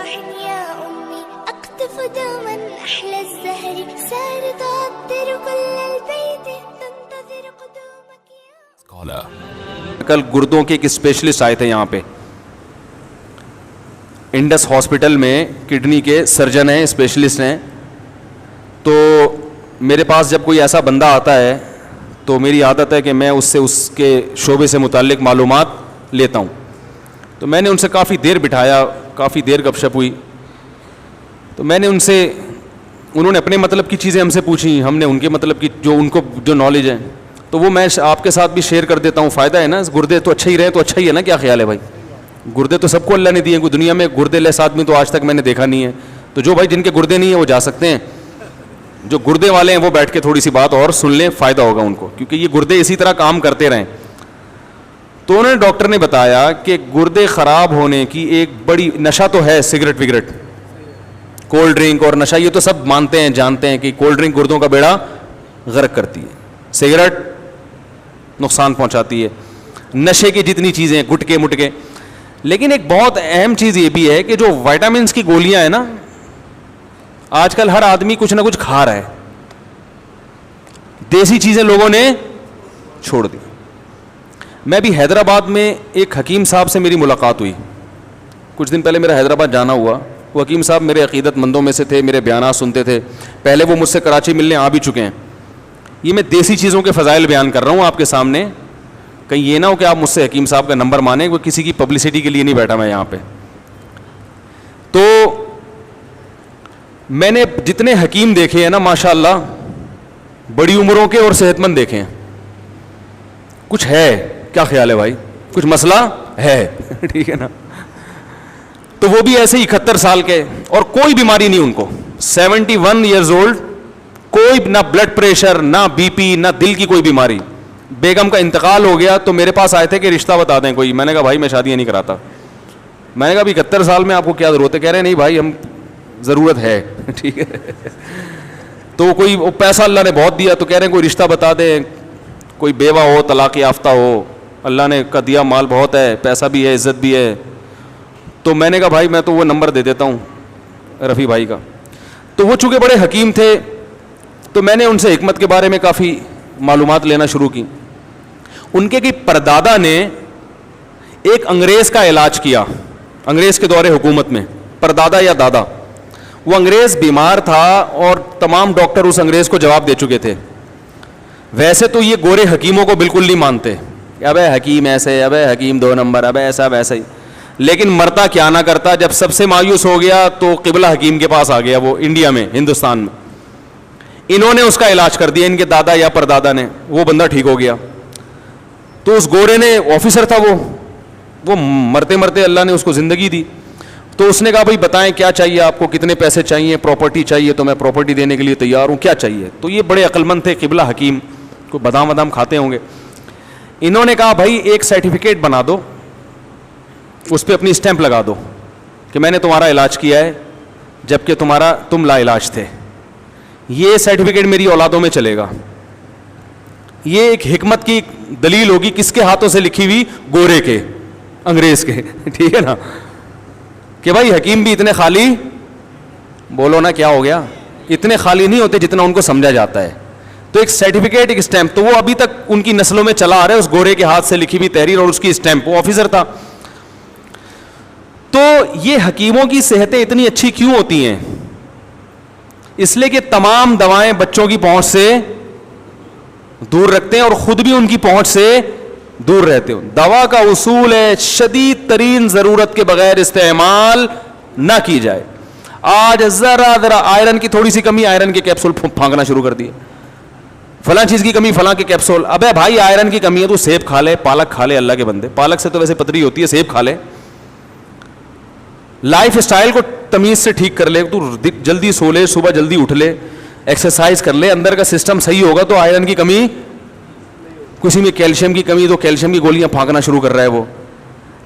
روح يا أمي أقطف دوما أحلى الزهر سار تعطر كل البيت تنتظر قدومك يا کل گردوں کے ایک اسپیشلسٹ آئے تھے یہاں پہ انڈس ہاسپٹل میں، کڈنی کے سرجن ہیں، اسپیشلسٹ ہیں. تو میرے پاس جب کوئی ایسا بندہ آتا ہے تو میری عادت ہے کہ میں اس سے اس کے شعبے سے متعلق معلومات لیتا ہوں. تو میں نے ان سے کافی دیر بٹھایا، کافی دیر گپ شپ ہوئی. تو میں نے ان سے، انہوں نے اپنے مطلب کی چیزیں ہم سے پوچھی، ہم نے ان کے مطلب کی جو ان کو جو نالج ہے تو وہ میں آپ کے ساتھ بھی شیئر کر دیتا ہوں. فائدہ ہے نا، گردے تو اچھا ہی رہے تو اچھا ہی ہے نا. کیا خیال ہے بھائی؟ گردے تو سب کو اللہ نے دیے، کوئی دنیا میں گردے لیس آدمی تو آج تک میں نے دیکھا نہیں ہے. تو جو بھائی جن کے گردے نہیں ہیں وہ جا سکتے ہیں، جو گردے والے ہیں وہ بیٹھ کے تھوڑی سی بات اور سن لیں، فائدہ ہوگا ان کو، کیونکہ یہ گردے اسی طرح کام کرتے رہیں. تو انہوں نے، ڈاکٹر نے بتایا کہ گردے خراب ہونے کی ایک بڑی، نشہ تو ہے سگریٹ وگریٹ، کولڈ ڈرنک اور نشہ، یہ تو سب مانتے ہیں جانتے ہیں کہ کولڈ ڈرنک گردوں کا بیڑا غرق کرتی ہے، سگریٹ نقصان پہنچاتی ہے، نشے کی جتنی چیزیں گٹکے مٹکے. لیکن ایک بہت اہم چیز یہ بھی ہے کہ جو وائٹامنس کی گولیاں ہیں نا، آج کل ہر آدمی کچھ نہ کچھ کھا رہا ہے، دیسی چیزیں لوگوں نے چھوڑ دی. میں بھی حیدرآباد میں ایک حکیم صاحب سے میری ملاقات ہوئی کچھ دن پہلے، میرا حیدرآباد جانا ہوا. وہ حکیم صاحب میرے عقیدت مندوں میں سے تھے، میرے بیانات سنتے تھے. پہلے وہ مجھ سے کراچی ملنے آ بھی چکے ہیں. یہ میں دیسی چیزوں کے فضائل بیان کر رہا ہوں آپ کے سامنے، کہیں یہ نہ ہو کہ آپ مجھ سے حکیم صاحب کا نمبر مانیں، وہ کسی کی پبلسٹی کے لیے نہیں بیٹھا میں یہاں پہ. تو میں نے جتنے حکیم دیکھے ہیں نا ماشاءاللہ، بڑی عمروں کے اور صحت مند دیکھے ہیں. کچھ ہے، کیا خیال ہے بھائی؟ کچھ مسئلہ ہے ٹھیک ہے نا. تو وہ بھی ایسے ہی 71 سال کے، اور کوئی بیماری نہیں ان کو، 71 ایئرز اولڈ، کوئی نہ بلڈ پریشر، نہ بی پی، نہ دل کی کوئی بیماری. بیگم کا انتقال ہو گیا تو میرے پاس آئے تھے کہ رشتہ بتا دیں کوئی. میں نے کہا بھائی میں شادیاں نہیں کراتا. میں نے کہا ابھی 71 سال میں آپ کو کیا ضرورت ہے؟ کہہ رہے نہیں بھائی ہم ضرورت ہے ٹھیک ہے. تو کوئی پیسہ اللہ نے بہت دیا تو کہہ رہے ہیں کوئی رشتہ بتا دیں، کوئی بیوہ ہو، طلاق یافتہ ہو، اللہ نے کا دیا مال بہت ہے، پیسہ بھی ہے، عزت بھی ہے. تو میں نے کہا بھائی میں تو وہ نمبر دے دیتا ہوں رفیع بھائی کا. تو وہ چونکہ بڑے حکیم تھے تو میں نے ان سے حکمت کے بارے میں کافی معلومات لینا شروع کی. ان کے پردادا نے ایک انگریز کا علاج کیا، انگریز کے دور حکومت میں. پردادا یا دادا، وہ انگریز بیمار تھا اور تمام ڈاکٹر اس انگریز کو جواب دے چکے تھے. ویسے تو یہ گورے حکیموں کو بالکل نہیں مانتے، ابے حکیم ایسے، ابے حکیم 2 نمبر، ابے ایسا ویسا ہی. لیکن مرتا کیا نہ کرتا، جب سب سے مایوس ہو گیا تو قبلہ حکیم کے پاس آ گیا، وہ انڈیا میں، ہندوستان میں. انہوں نے اس کا علاج کر دیا، ان کے دادا یا پردادا نے. وہ بندہ ٹھیک ہو گیا. تو اس گورے نے، آفیسر تھا وہ مرتے مرتے اللہ نے اس کو زندگی دی. تو اس نے کہا بھائی بتائیں کیا چاہیے آپ کو، کتنے پیسے چاہیے، پراپرٹی چاہیے تو میں پراپرٹی دینے کے لیے تیار ہوں، کیا چاہیے. تو یہ بڑے عقل مند تھے قبلہ حکیم، کو بادام وادام کھاتے ہوں گے. انہوں نے کہا بھائی ایک سرٹیفکیٹ بنا دو، اس پہ اپنی اسٹیمپ لگا دو کہ میں نے تمہارا علاج کیا ہے جبکہ تم لا علاج تھے. یہ سرٹیفکیٹ میری اولادوں میں چلے گا. یہ ایک حکمت کی دلیل ہوگی. کس کے ہاتھوں سے لکھی ہوئی؟ گورے کے، انگریز کے ٹھیک ہے نا. کہ بھائی حکیم بھی اتنے خالی، بولو نا کیا ہو گیا، اتنے خالی نہیں ہوتے جتنا ان کو سمجھا جاتا ہے. تو ایک سرٹیفکیٹ، ایک اسٹیمپ، تو وہ ابھی تک ان کی نسلوں میں چلا آ رہا ہے، اس گورے کے ہاتھ سے لکھی ہوئی تحریر اور اس کی اسٹیمپ. وہ آفیسر تھا. تو یہ حکیموں کی صحتیں اتنی اچھی کیوں ہوتی ہیں؟ اس لیے کہ تمام دوائیں بچوں کی پہنچ سے دور رکھتے ہیں اور خود بھی ان کی پہنچ سے دور رہتے ہو. دوا کا اصول ہے شدید ترین ضرورت کے بغیر استعمال نہ کی جائے. آج ذرا آئرن کی تھوڑی سی کمی، آئرن کے کیپسول پھانکنا شروع کر دیے. فلاں چیز کی کمی، فلاں کے کیپسول. ابے بھائی آئرن کی کمی ہے تو سیب کھا لے، پالک کھا لے. اللہ کے بندے، پالک سے تو ویسے پتری ہوتی ہے، سیب کھا لے. لائف اسٹائل کو تمیز سے ٹھیک کر لے، تو جلدی سو لے، صبح جلدی اٹھ لے، ایکسرسائز کر لے، اندر کا سسٹم صحیح ہوگا تو آئرن کی کمی. کسی میں کیلشیم کی کمی تو کیلشیم کی گولیاں پھانکنا شروع کر رہا ہے وہ.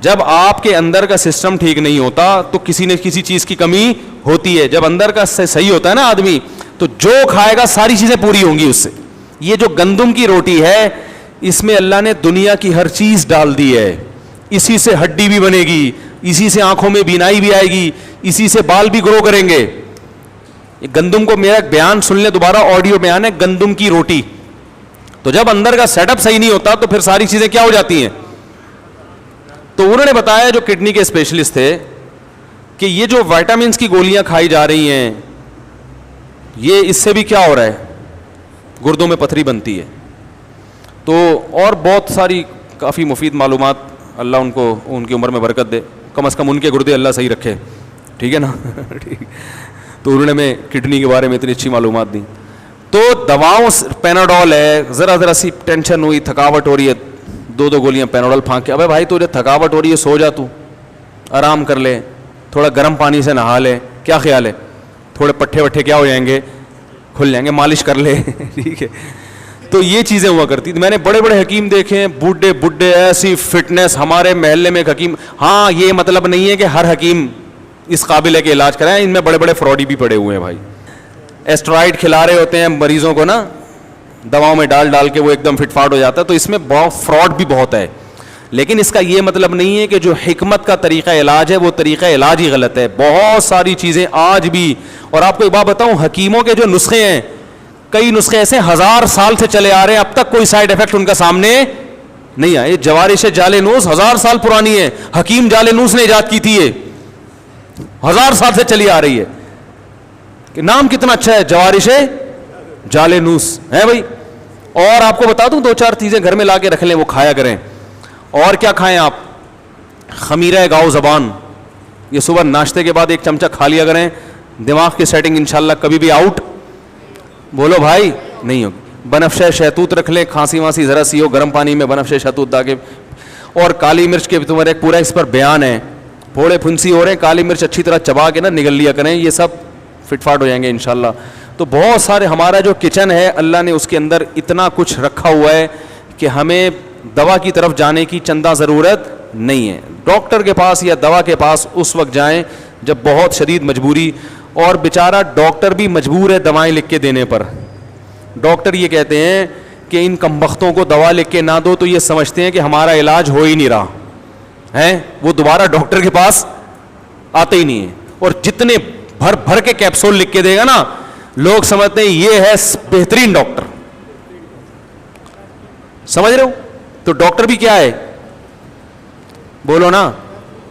جب آپ کے اندر کا سسٹم ٹھیک نہیں ہوتا تو کسی نہ کسی چیز کی کمی ہوتی ہے. جب اندر کا صحیح ہوتا ہے نا آدمی تو جو کھائے گا ساری چیزیں پوری ہوں گی اس سے. یہ جو گندم کی روٹی ہے اس میں اللہ نے دنیا کی ہر چیز ڈال دی ہے. اسی سے ہڈی بھی بنے گی، اسی سے آنکھوں میں بینائی بھی آئے گی, اسی سے بال بھی گرو کریں گے. گندم کو, میرا ایک بیان سن لیں دوبارہ, آڈیو بیان ہے, گندم کی روٹی. تو جب اندر کا سیٹ اپ صحیح نہیں ہوتا تو پھر ساری چیزیں کیا ہو جاتی ہیں. تو انہوں نے بتایا, جو کڈنی کے اسپیشلسٹ تھے, کہ یہ جو وائٹامنس کی گولیاں کھائی جا رہی ہیں, یہ اس سے بھی کیا ہو رہا ہے, گردوں میں پتھری بنتی ہے. تو اور بہت ساری کافی مفید معلومات, اللہ ان کو ان کی عمر میں برکت دے, کم از کم ان کے گردے اللہ صحیح رکھے, ٹھیک ہے نا. تو انہوں نے میں کڈنی کے بارے میں اتنی اچھی معلومات دی. تو دواؤں, پیناڈول ہے, ذرا سی ٹینشن ہوئی, تھکاوٹ ہو رہی ہے, 2 گولیاں پیناڈول پھانک کے, ابے بھائی تو تھکاوٹ ہو رہی ہے, سو جا, تو آرام کر لے, تھوڑا گرم پانی سے نہا لے, کیا خیال ہے, تھوڑے پٹھے وٹھے کیا ہو جائیں گے, کھل جائیں گے, مالش کر لے, ٹھیک ہے. تو یہ چیزیں ہوا کرتی. میں نے بڑے بڑے حکیم دیکھے ہیں, بوڑھے ایسی فٹنس. ہمارے محلے میں ایک حکیم, ہاں یہ مطلب نہیں ہے کہ ہر حکیم اس قابل ہے کہ علاج کرائیں, ان میں بڑے بڑے فراڈی بھی پڑے ہوئے ہیں بھائی. اسٹرائڈ کھلا رہے ہوتے ہیں مریضوں کو نا, دواؤں میں ڈال کے وہ ایک دم فٹ فاٹ ہو جاتا ہے. تو اس میں بہت فراڈ بھی بہت ہے, لیکن اس کا یہ مطلب نہیں ہے کہ جو حکمت کا طریقہ علاج ہے وہ طریقہ علاج ہی غلط ہے. بہت ساری چیزیں آج بھی, اور آپ کو ایک بات بتاؤں, حکیموں کے جو نسخے ہیں, کئی نسخے ایسے 1000 سال سے چلے آ رہے ہیں, اب تک کوئی سائڈ افیکٹ ان کا سامنے نہیں آیا. جوارش جالینوس 1000 سال پرانی ہے, حکیم جالینوس نے ایجاد کی تھی, یہ 1000 سال سے چلی آ رہی ہے. کہ نام کتنا اچھا ہے, جوارش جالینوس ہے بھائی. اور آپ کو بتا دوں 2-4 چیزیں گھر میں لا کے رکھ لیں, وہ کھایا کریں. اور کیا کھائیں آپ, خمیرہ گاؤ زبان, یہ صبح ناشتے کے بعد 1 چمچہ کھا لیا کریں. دماغ کی سیٹنگ انشاءاللہ کبھی بھی آؤٹ, بولو بھائی, نہیں ہوگی. بنفشہ شہتوت رکھ لیں, کھانسی وانسی ذرا سی ہو, گرم پانی میں بنفشہ شہتوت ڈال کے. اور کالی مرچ کے تمہارے ایک پورا اس پر بیان ہے, پھوڑے پھنسی ہو رہے ہیں, کالی مرچ اچھی طرح چبا کے نا نگل لیا کریں, یہ سب فٹ فاٹ ہو جائیں گے انشاءاللہ. تو بہت سارے, ہمارا جو کچن ہے اللہ نے اس کے اندر اتنا کچھ رکھا ہوا ہے کہ ہمیں دوا کی طرف جانے کی چندہ ضرورت نہیں ہے. ڈاکٹر کے پاس یا دوا کے پاس اس وقت جائیں جب بہت شدید مجبوری, اور بیچارہ ڈاکٹر بھی مجبور ہے دوائیں لکھ کے دینے پر. ڈاکٹر یہ کہتے ہیں کہ ان کمبختوں کو دوا لکھ کے نہ دو تو یہ سمجھتے ہیں کہ ہمارا علاج ہو ہی نہیں رہا ہے, وہ دوبارہ ڈاکٹر کے پاس آتے ہی نہیں ہے. اور جتنے بھر کے کیپسول لکھ کے دے گا نا, لوگ سمجھتے ہیں یہ ہے بہترین ڈاکٹر. سمجھ رہے ہو؟ تو ڈاکٹر بھی کیا ہے, بولو نا.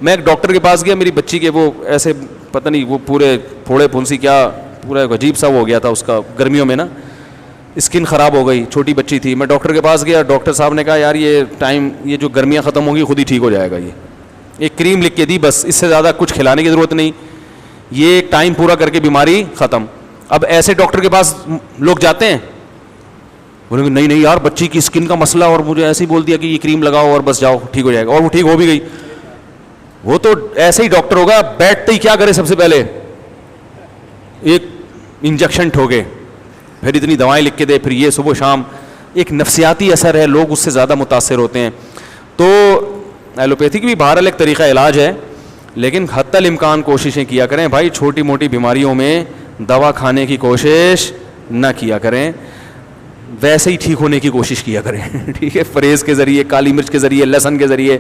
میں ایک ڈاکٹر کے پاس گیا, میری بچی کے وہ ایسے پتہ نہیں وہ پورے پھوڑے پھنسی کیا پورا عجیب سا ہو گیا تھا اس کا, گرمیوں میں نا اسکن خراب ہو گئی, چھوٹی بچی تھی. میں ڈاکٹر کے پاس گیا, ڈاکٹر صاحب نے کہا یار یہ جو گرمیاں ختم ہوں گی خود ہی ٹھیک ہو جائے گا. یہ ایک کریم لکھ کے دی, بس اس سے زیادہ کچھ کھلانے کی ضرورت نہیں, یہ ایک ٹائم پورا کر کے بیماری ختم. اب ایسے ڈاکٹر کے پاس لوگ جاتے ہیں, بولیں گے نہیں یار بچی کی اسکن کا مسئلہ, اور مجھے ایسے ہی بول دیا کہ یہ کریم لگاؤ اور بس جاؤ ٹھیک ہو جائے گا, اور وہ ٹھیک ہو بھی گئی. وہ تو ایسے ہی ڈاکٹر ہوگا, بیٹھتے ہی کیا کرے, سب سے پہلے ایک انجیکشن ٹھوکے, پھر اتنی دوائیں لکھ کے دے, پھر یہ صبح شام. ایک نفسیاتی اثر ہے, لوگ اس سے زیادہ متاثر ہوتے ہیں. تو ایلوپیتھی کی بھی بہرحال ایک طریقہ علاج ہے, لیکن حتی الامکان کوششیں کیا کریں بھائی, چھوٹی موٹی بیماریوں میں دوا کھانے کی کوشش نہ کیا کریں, ویسے ہی ٹھیک ہونے کی کوشش کیا کریں, ٹھیک ہے. پرہیز کے ذریعے, کالی مرچ کے ذریعے, لہسن کے ذریعے.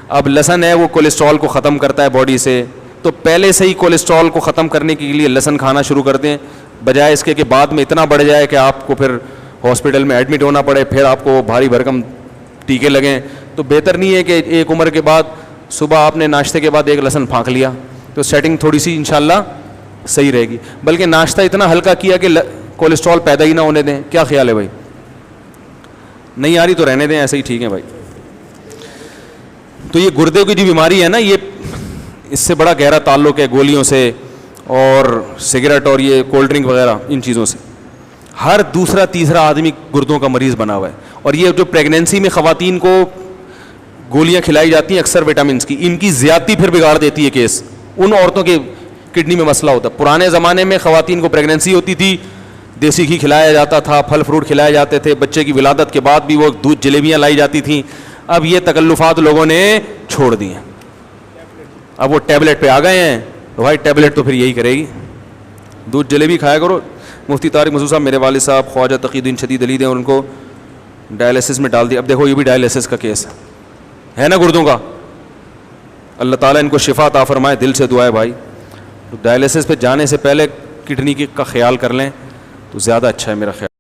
اب لہسن ہے وہ کولیسٹرول کو ختم کرتا ہے باڈی سے, تو پہلے سے ہی کولیسٹرول کو ختم کرنے کے لیے لہسن کھانا شروع کر دیں, بجائے اس کے کہ بعد میں اتنا بڑھ جائے کہ آپ کو پھر ہاسپٹل میں ایڈمٹ ہونا پڑے, پھر آپ کو بھاری بھرکم ٹیکے لگیں. تو بہتر نہیں ہے کہ ایک عمر کے بعد صبح آپ نے ناشتے کے بعد ایک لہسن پھانک لیا, تو سیٹنگ تھوڑی سی انشاءاللہ صحیح رہے گی. بلکہ ناشتہ اتنا ہلکا کیا کہ کولیسٹرول پیدا ہی نہ ہونے دیں. کیا خیال ہے بھائی؟ نہیں آ رہی تو رہنے دیں, ایسے ہی ٹھیک ہے بھائی. تو یہ گردے کی جو بیماری ہے نا, یہ اس سے بڑا گہرا تعلق ہے گولیوں سے اور سگریٹ اور یہ کولڈ ڈرنک وغیرہ, ان چیزوں سے. ہر دوسرا تیسرا آدمی گردوں کا مریض بنا ہوا ہے. اور یہ جو پریگنینسی میں خواتین کو گولیاں کھلائی جاتی ہیں اکثر وٹامنس کی, ان کی زیادتی پھر بگاڑ دیتی ہے کیس. ان عورتوں کے کڈنی میں مسئلہ ہوتا ہے. پرانے زمانے میں خواتین کو پریگنینسی ہوتی تھی, دیسی گھی کھلایا جاتا تھا, پھل فروٹ کھلائے جاتے تھے, بچے کی ولادت کے بعد بھی وہ دودھ جلیبیاں لائی جاتی تھیں. اب یہ تکلفات لوگوں نے چھوڑ دی ہیں, اب وہ ٹیبلٹ پہ آ گئے ہیں. بھائی ٹیبلٹ تو پھر یہی کرے گی, دودھ جلیبی کھایا کرو. مفتی طارق مسعود صاحب, میرے والد صاحب خواجہ تقی الدین شدید علی ہیں, اور ان کو ڈائلسس میں ڈال دیا. اب دیکھو یہ بھی ڈائلسس کا کیس ہے نا گردوں کا. اللہ تعالیٰ ان کو شفا عطا فرمائے. دل سے دعا ہے بھائی. تو ڈائلیسس پہ جانے سے پہلے کڈنی کا خیال کر لیں تو زیادہ اچھا ہے میرا خیال.